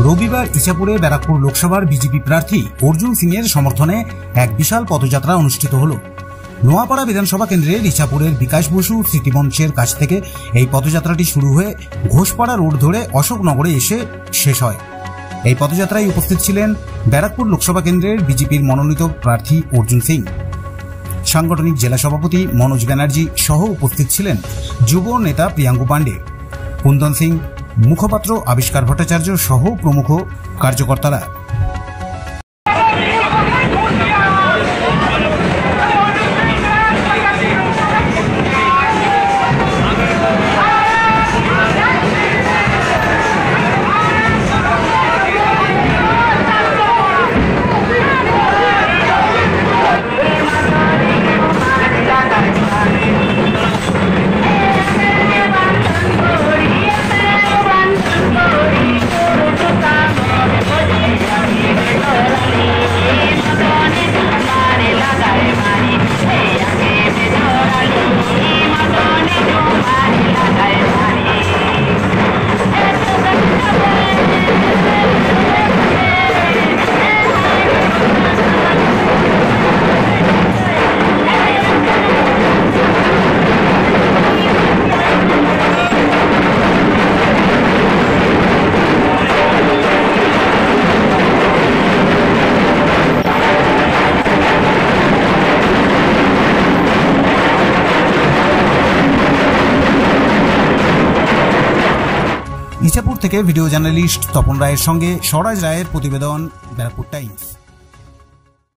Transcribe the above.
রবিবার ইছাপুরে ব্যারাকপুর লোকসভার বিজেপি প্রার্থী অর্জুন সিং এর সমর্থনে এক বিশাল পদযাত্রা অনুষ্ঠিত হল। নোয়াপাড়া বিধানসভা কেন্দ্রের ইছাপুরের বিকাশ বসু স্মৃতিমঞ্চের কাছ থেকে এই পদযাত্রাটি শুরু হয়ে ঘোষপাড়া রোড ধরে অশোকনগরে এসে শেষ হয়। এই পদযাত্রায় উপস্থিত ছিলেন ব্যারাকপুর লোকসভা কেন্দ্রের বিজেপির মনোনীত প্রার্থী অর্জুন সিং, সাংগঠনিক জেলা সভাপতি মনোজ ব্যানার্জি সহ উপস্থিত ছিলেন যুব নেতা প্রিয়াঙ্কু পাণ্ডে, কুন্দন সিং, মুখপাত্র আবিষ্কার ভট্টাচার্য সহ প্রমুখ কার্যকর্তারা। ইছাপুর থেকে ভিডিও জার্নালিস্ট তপন রায়ের সঙ্গে স্বরাজ রায়ের প্রতিবেদন, ব্যারাকপুর টাইমস।